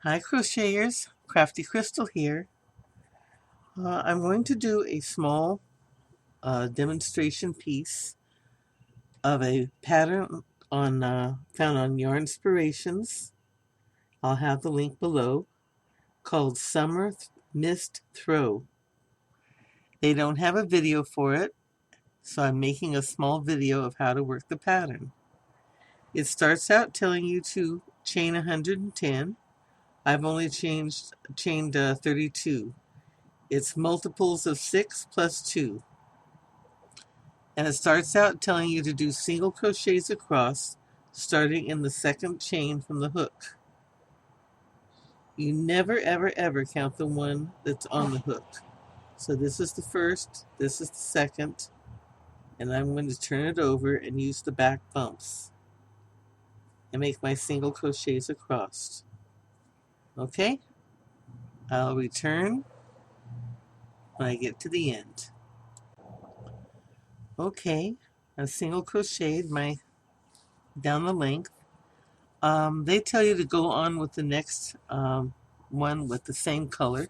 Hi crocheters, Crafty Crystal here. I'm going to do a small demonstration piece of a pattern found on Yarn Inspirations. I'll have the link below, called Summer Mist Throw. They don't have a video for it, so I'm making a small video of how to work the pattern. It starts out telling you to chain 110. I've only chained 32. It's multiples of 6 plus 2. And it starts out telling you to do single crochets across, starting in the second chain from the hook. You never ever count the one that's on the hook. So this is the first, this is the second, and I'm going to turn it over and use the back bumps and make my single crochets across. Okay? I'll return when I get to the end. Okay, I single crocheted down the length. They tell you to go on with the next one with the same color,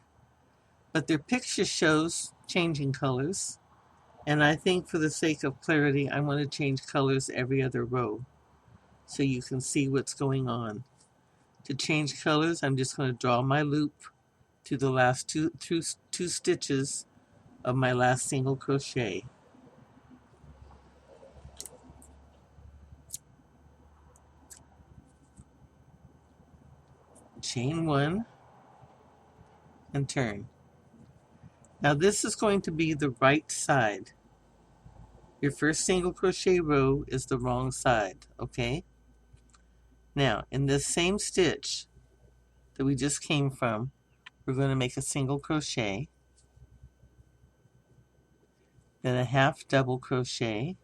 but their picture shows changing colors, and I think for the sake of clarity I want to change colors every other row so you can see what's going on. To change colors, I'm just going to draw my loop to the last two stitches of my last single crochet. Chain 1 and turn. Now this is going to be the right side. Your first single crochet row is the wrong side, okay? Now, in this same stitch that we just came from, we're going to make a single crochet, then a half double crochet,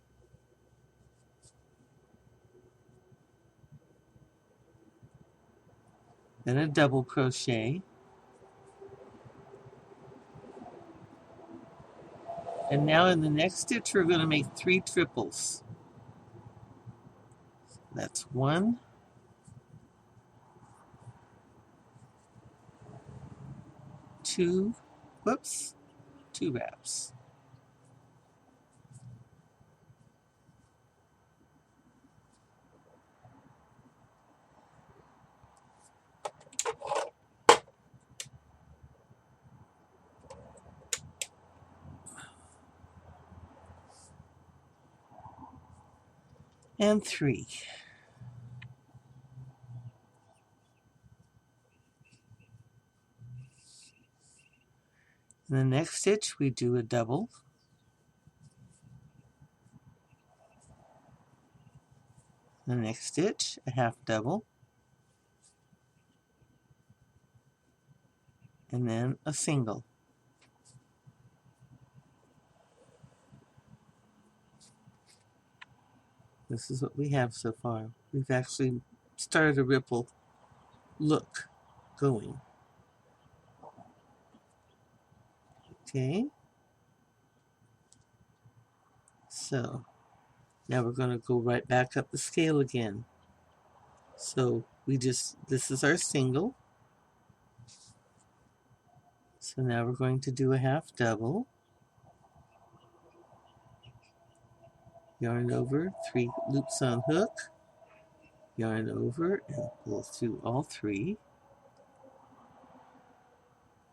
then a double crochet, and now in the next stitch we're going to make 3 triples. That's 1, 2, whoops, 2 wraps. And 3. In the next stitch we do a double, the next stitch a half double, and then a single. This is what we have so far. We've actually started a ripple look going. Okay, so now we're going to go right back up the scale again. So this is our single. So now we're going to do a half double, yarn over, 3 loops on hook, yarn over and pull through all 3,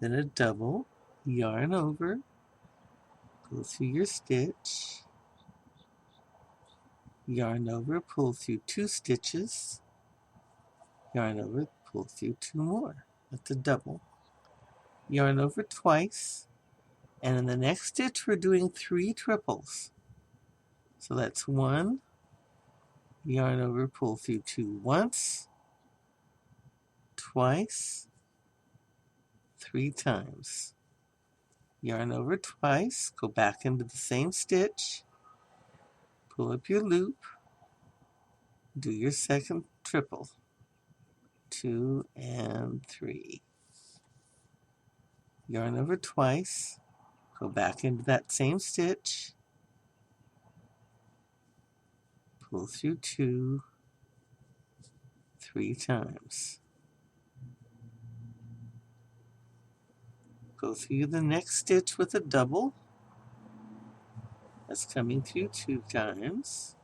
then a double, yarn over, go through your stitch, yarn over, pull through 2 stitches, yarn over, pull through 2 more. That's a double. Yarn over twice, and in the next stitch we're doing 3 triples. So that's 1, yarn over, pull through 2 once, twice, 3 times. Yarn over twice, go back into the same stitch, pull up your loop, do your second triple, 2 and 3. Yarn over twice, go back into that same stitch, pull through 2, 3 times. Go through the next stitch with a double. That's coming through 2 times.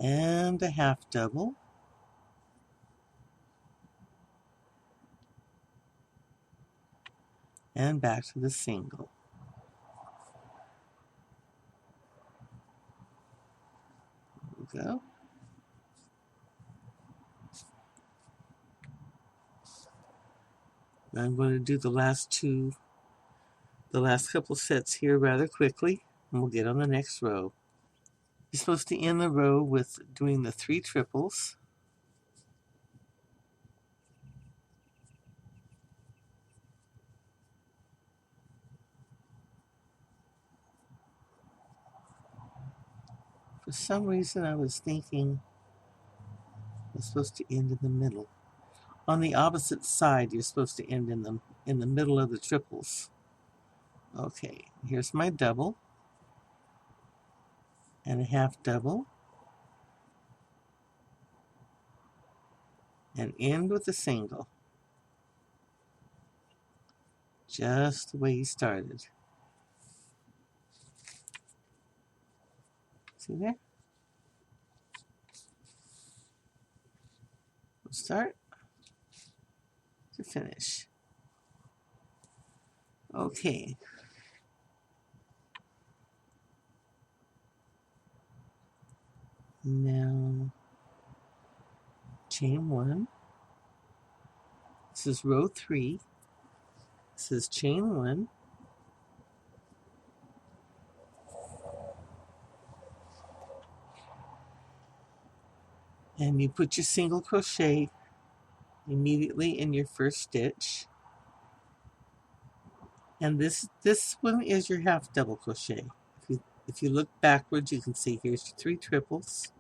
And a half double. And back to the single. There we go. I'm going to do the last couple sets here rather quickly, and we'll get on the next row. You're supposed to end the row with doing the 3 triples. For some reason I was thinking it's supposed to end in the middle. On the opposite side, you're supposed to end in the middle of the triples. Okay, here's my double and a half double, and end with a single, just the way you started. See there? We'll start to finish. Okay. Now, chain 1. This is row 3. This is chain 1. And you put your single crochet immediately in your first stitch. And this one is your half double crochet. If you look backwards, you can see here's your 3 triples.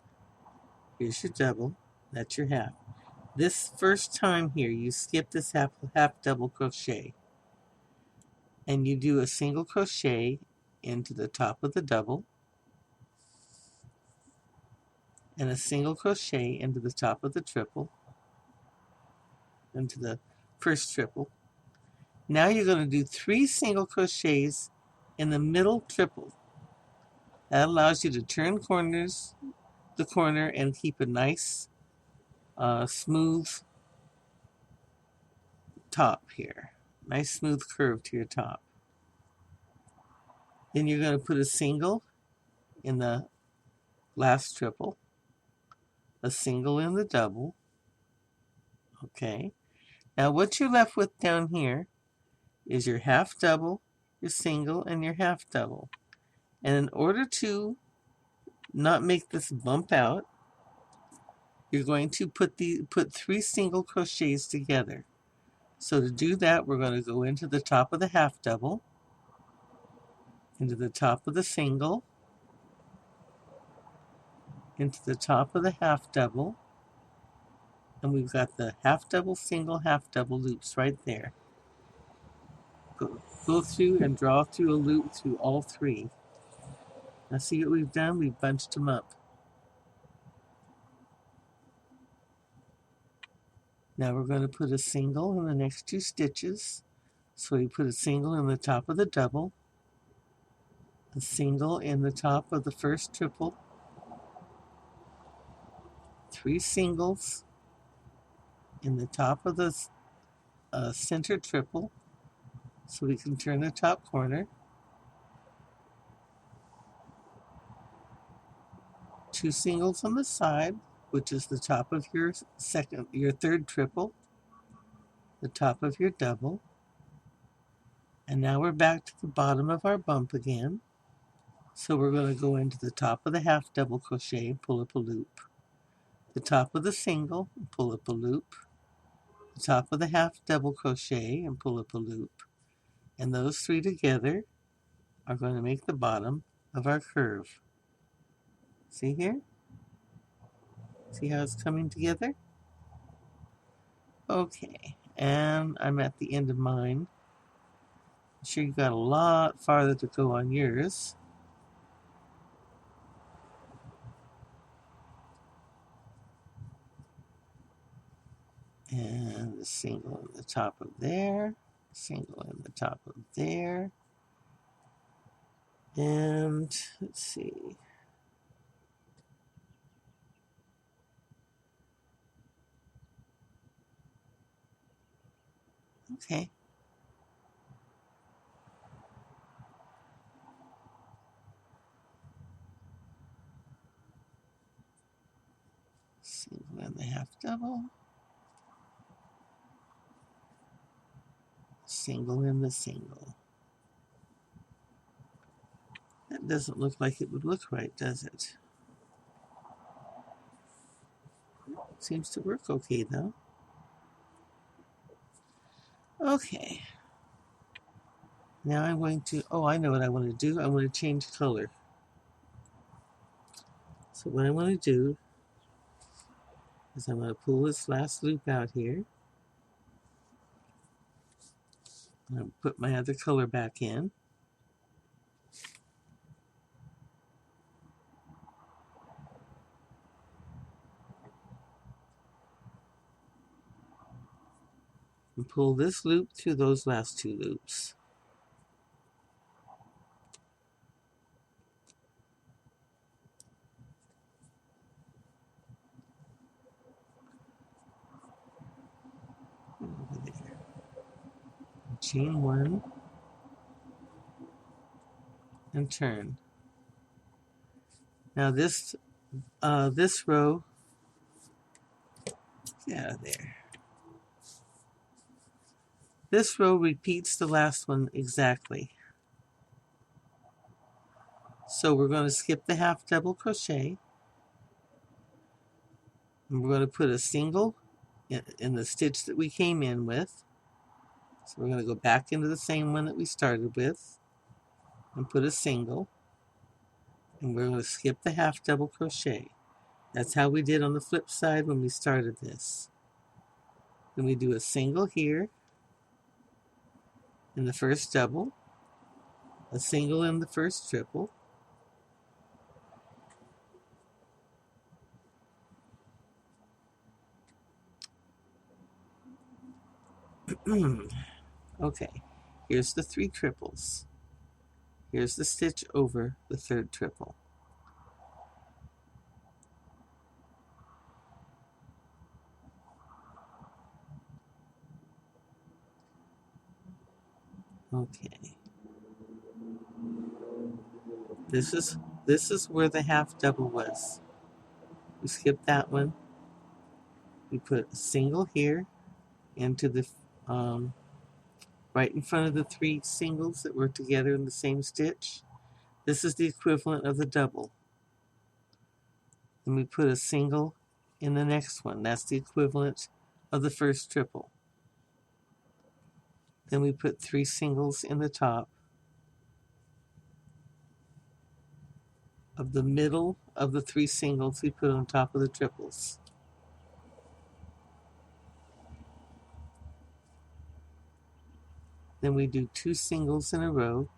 Here's your double. That's your half. This first time here, you skip this half double crochet, and you do a single crochet into the top of the double, and a single crochet into the top of the triple, into the first triple. Now you're going to do 3 single crochets in the middle triple. That allows you to turn the corner, and keep a nice smooth top here. Nice smooth curve to your top. Then you're going to put a single in the last triple, a single in the double. Okay. Now what you're left with down here is your half double, your single, and your half double. And in order to not make this bump out, you're going to put 3 single crochets together. So to do that, we're going to go into the top of the half double, into the top of the single, into the top of the half double, and we've got the half double, single, half double loops right there. Go through and draw through a loop through all 3. Now see what we've done? We've bunched them up. Now we're going to put a single in the next 2 stitches. So we put a single in the top of the double, a single in the top of the first triple, 3 singles in the top of the center triple, so we can turn the top corner, 2 singles on the side, which is the top of your third triple, the top of your double, and now we're back to the bottom of our bump again. So we're going to go into the top of the half double crochet and pull up a loop, the top of the single and pull up a loop, the top of the half double crochet and pull up a loop, and those 3 together are going to make the bottom of our curve. See here? See how it's coming together? Okay, and I'm at the end of mine. I'm sure you've got a lot farther to go on yours. And the a single in the top of there, single in the top of there, and let's see. Okay. Single in the half double, single in the single. That doesn't look like it would look right, does it? Seems to work okay though. Okay. Now I'm going to, I know what I want to do. I want to change color. So what I want to do is I'm going to pull this last loop out here. I'm going to put my other color back in. And pull this loop through those last two loops. Over there. Chain one and turn. Now this row, get out of there. This row repeats the last one exactly. So we're going to skip the half double crochet. And we're going to put a single in the stitch that we came in with. So we're going to go back into the same one that we started with and put a single. And we're going to skip the half double crochet. That's how we did on the flip side when we started this. Then we do a single here in the first double, a single in the first triple, okay, here's the 3 triples. Here's the stitch over the third triple. Okay. This is where the half double was. We skip that one. We put a single here into the right in front of the 3 singles that were together in the same stitch. This is the equivalent of the double. And we put a single in the next one. That's the equivalent of the first triple. Then we put 3 singles in the top of the middle of the 3 singles we put on top of the triples. Then we do 2 singles in a row.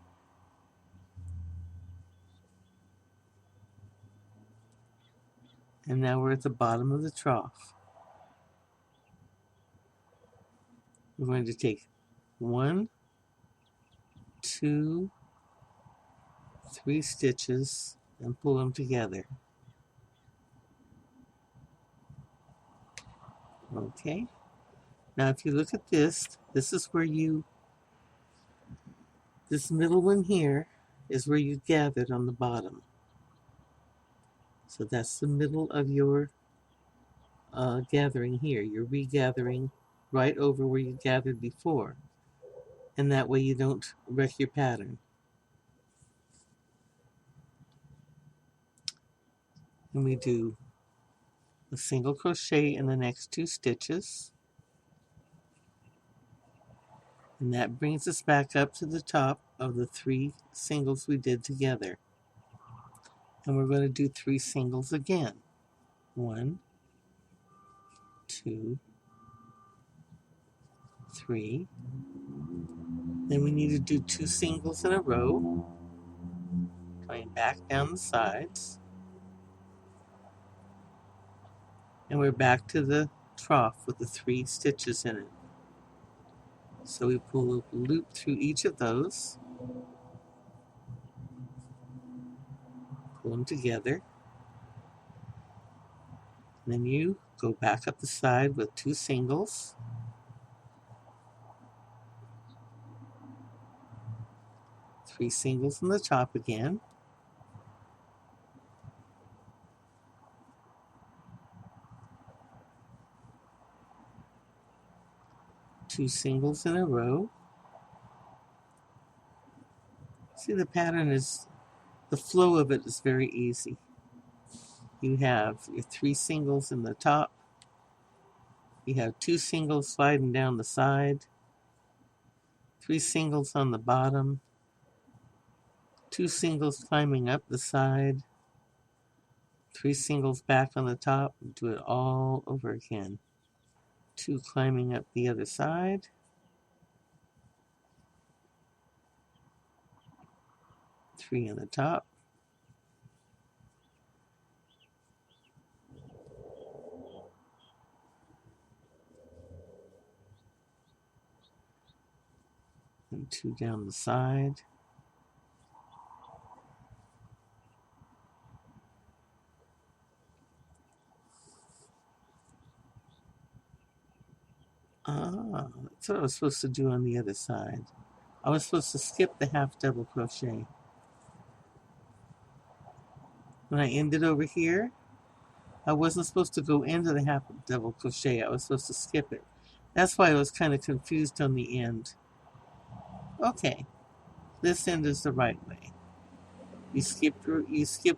And now we're at the bottom of the trough. We're going to take 1, 2, 3 stitches and pull them together. Okay. Now if you look at this, this is where this middle one here is where you gathered on the bottom. So that's the middle of your gathering here. You're regathering right over where you gathered before. And that way you don't wreck your pattern. And we do a single crochet in the next 2 stitches. And that brings us back up to the top of the 3 singles we did together. And we're going to do 3 singles again. 1, 2, 3. Then we need to do 2 singles in a row, going back down the sides. And we're back to the trough with the 3 stitches in it. So we pull a loop through each of those, pull them together, and then you go back up the side with 2 singles, 3 singles on the top again, 2 singles in a row. See, the pattern is, the flow of it is very easy. You have your 3 singles in the top, you have 2 singles sliding down the side, 3 singles on the bottom, 2 singles climbing up the side, 3 singles back on the top. Do it all over again. 2 climbing up the other side, 3 on the top, and 2 down the side. That's what I was supposed to do on the other side. I was supposed to skip the half double crochet. When I ended over here, I wasn't supposed to go into the half double crochet. I was supposed to skip it. That's why I was kind of confused on the end. Okay, this end is the right way. You skip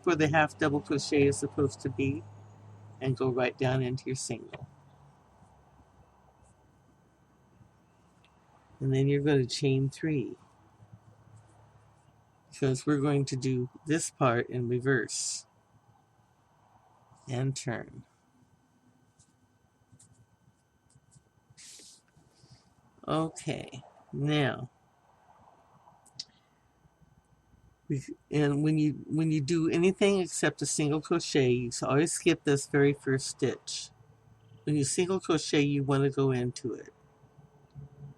where the half double crochet is supposed to be and go right down into your single. And then you're going to chain 3 because we're going to do this part in reverse and turn. Okay, now and when you do anything except a single crochet, you always skip this very first stitch. When you single crochet, you want to go into it.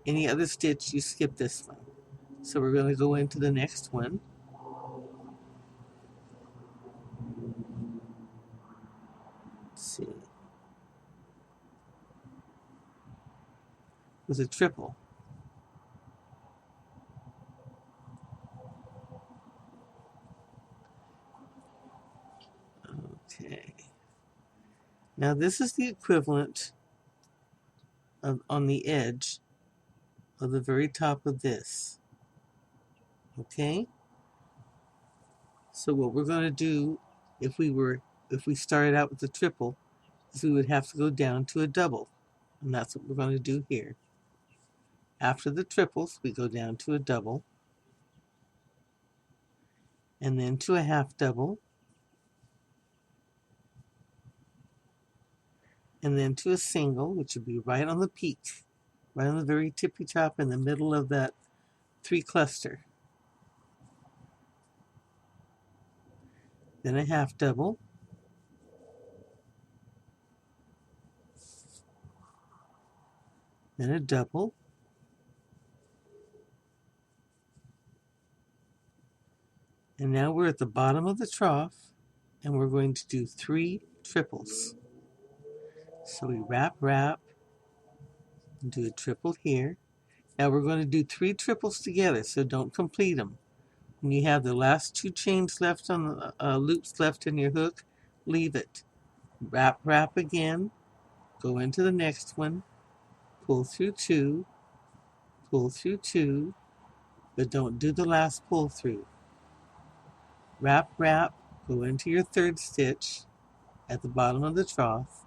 Any other stitch, you skip this one. So we're going to go into the next one. Let's see. With a triple. Okay. Now this is the equivalent of on the edge of the very top of this. Okay? So what we're going to do if we started out with the triple is we would have to go down to a double. And that's what we're going to do here. After the triples, we go down to a double, and then to a half double, and then to a single, which would be right on the peak, right on the very tippy top in the middle of that 3 cluster. Then a half double, then a double, and now we're at the bottom of the trough, and we're going to do 3 triples. So we wrap, and do a triple here. Now we're going to do 3 triples together, so don't complete them. When you have the last 2 chains left on the loops left in your hook, leave it. Wrap again, go into the next one, pull through 2, pull through 2, but don't do the last pull through. Wrap, go into your 3rd stitch at the bottom of the trough,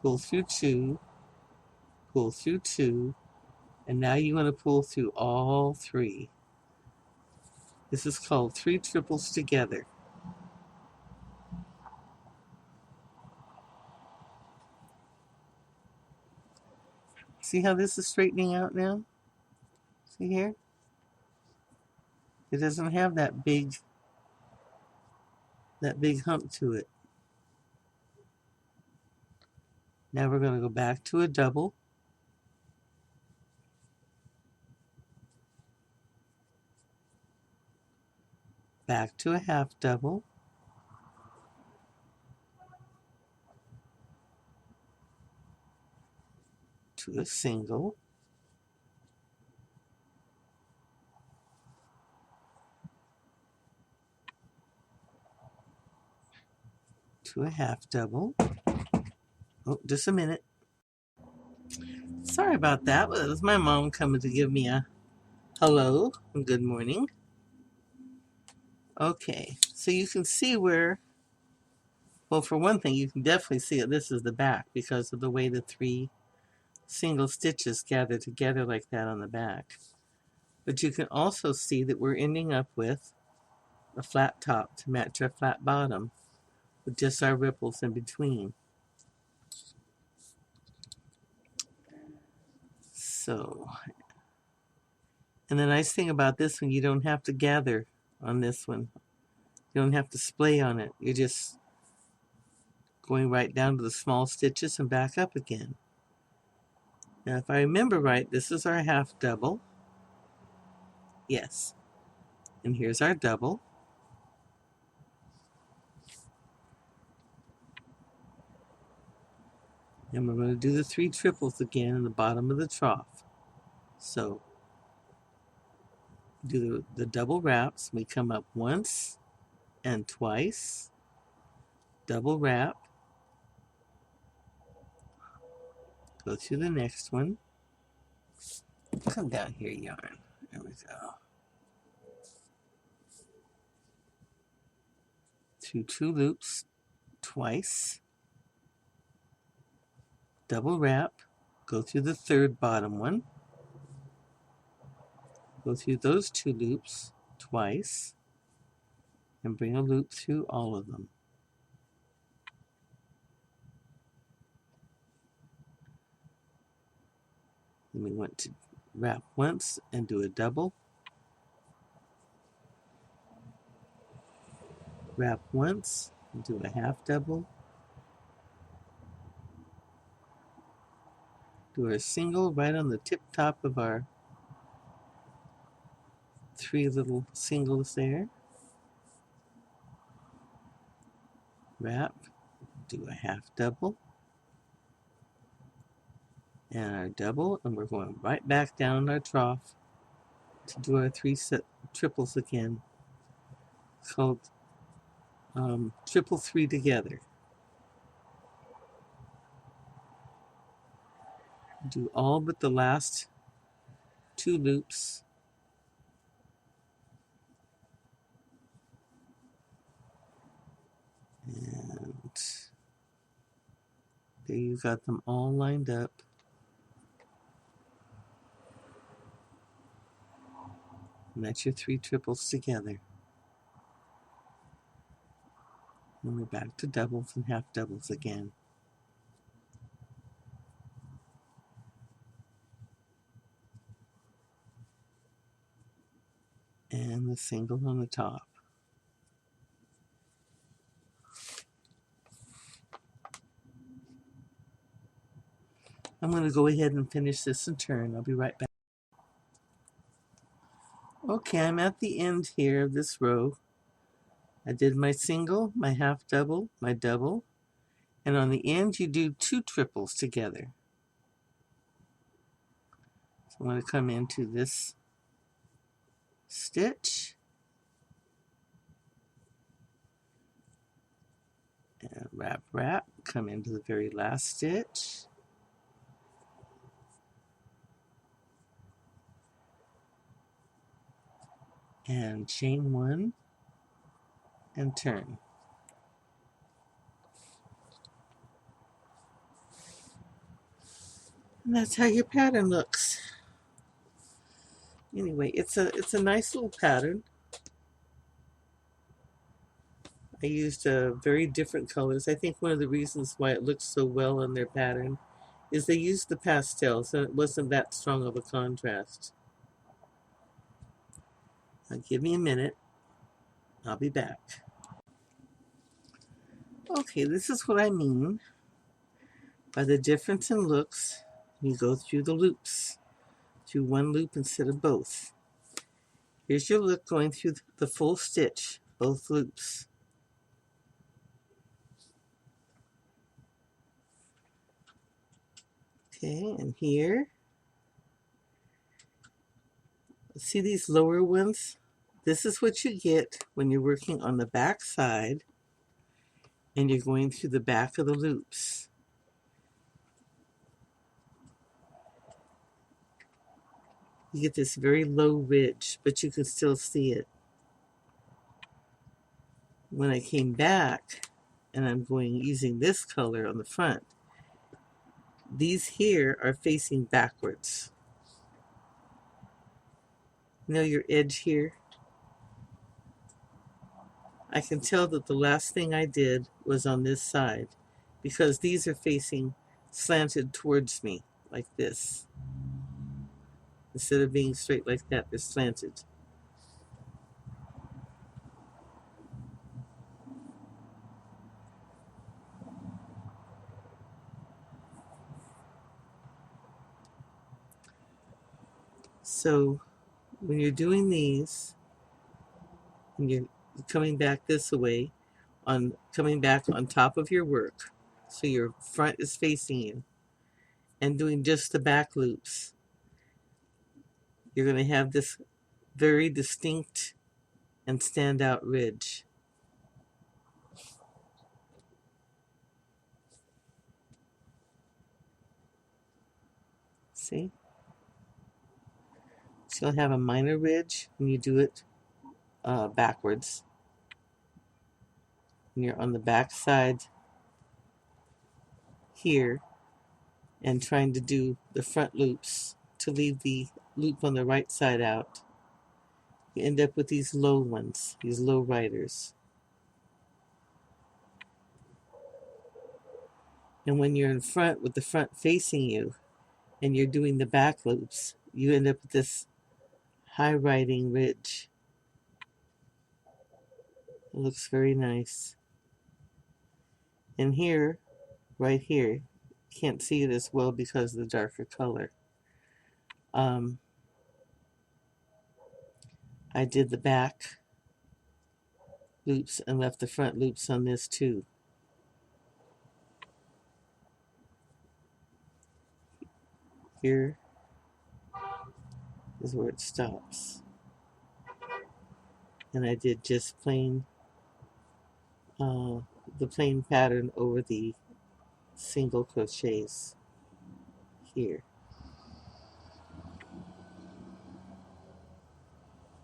pull through 2, pull through 2, and now you want to pull through all 3. This is called 3 triples together. See how this is straightening out now? See here? It doesn't have that big hump to it. Now we're going to go back to a double, back to a half double, to a single, to a half double. Oh, just a minute. Sorry about that. It was my mom coming to give me a hello and good morning. Okay, so you can see where, well, for one thing, you can definitely see that this is the back because of the way the 3 single stitches gather together like that on the back. But you can also see that we're ending up with a flat top to match our flat bottom with just our ripples in between. So, and the nice thing about this one, you don't have to gather on this one. You don't have to splay on it. You're just going right down to the small stitches and back up again. Now, if I remember right, this is our half double. Yes. And here's our double. And we're going to do the 3 triples again in the bottom of the trough. So, do the double wraps. We come up once and twice. Double wrap. Go to the next one. Come down here, yarn. There we go. Through 2 loops twice. Double wrap. Go through the 3rd bottom one. Go through those 2 loops twice. And bring a loop through all of them. Then we want to wrap once and do a double. Wrap once and do a half double. Do a single right on the tip top of our 3 little singles there. Wrap, do a half double, and our double, and we're going right back down our trough to do our 3 triples again. It's called triple 3 together. Do all but the last 2 loops. And there you got them all lined up. And that's your 3 triples together. And we're back to doubles and half doubles again. And the single on the top. I'm going to go ahead and finish this and turn. I'll be right back. Okay, I'm at the end here of this row. I did my single, my half double, my double, and on the end you do 2 triples together. So I'm going to come into this stitch and wrap, wrap, come into the very last stitch. And chain 1 and turn. And that's how your pattern looks. Anyway, it's a nice little pattern. I used very different colors. I think one of the reasons why it looks so well on their pattern is they used the pastels, and it wasn't that strong of a contrast. Now give me a minute. I'll be back. Okay, this is what I mean by the difference in looks. You go through the loops, through 1 loop instead of both. Here's your look going through the full stitch, both loops. Okay, and here, see these lower ones? This is what you get when you're working on the back side and you're going through the back of the loops. You get this very low ridge, but you can still see it. When I came back, and I'm going using this color on the front, these here are facing backwards. You know your edge here? I can tell that the last thing I did was on this side because these are facing slanted towards me like this. Instead of being straight like that, they're slanted. So when you're doing these, and you're coming back this way, coming back on top of your work, so your front is facing you, and doing just the back loops, you're going to have this very distinct and standout ridge. See? So you'll have a minor ridge when you do it backwards. And you're on the back side here and trying to do the front loops to leave the loop on the right side out. You end up with these low ones, these low riders. And when you're in front with the front facing you and you're doing the back loops, you end up with this high riding ridge. It looks very nice. And here, right here, can't see it as well because of the darker color. I did the back loops and left the front loops on this too. Here is where it stops. And I did just plain, the plain pattern over the single crochets here.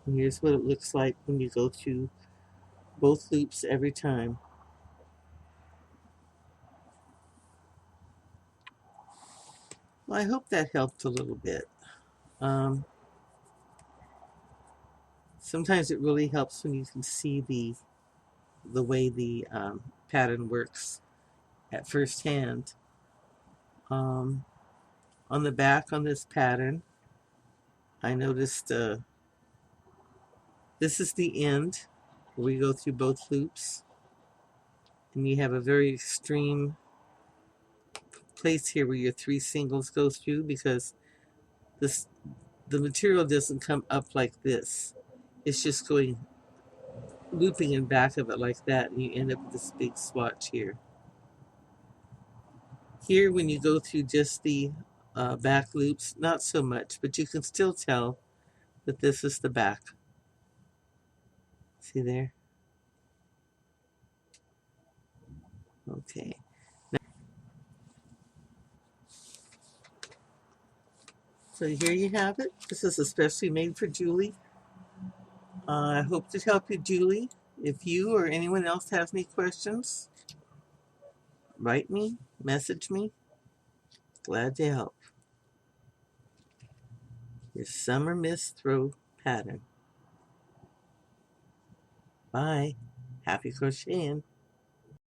And here's what it looks like when you go through both loops every time. Well, I hope that helped a little bit. Sometimes it really helps when you can see the way the pattern works at first hand. On the back on this pattern, I noticed this is the end where we go through both loops, and you have a very extreme place here where your 3 singles go through because the material doesn't come up like this. It's just going looping in back of it like that, and you end up with this big swatch here. Here, when you go through just the back loops, not so much, but you can still tell that this is the back. See there? Okay. So here you have it. This is especially made for Julie. I hope to help you, Julie. If you or anyone else has any questions, write me, message me. Glad to help. Your summer mist throw pattern. Bye. Happy crocheting.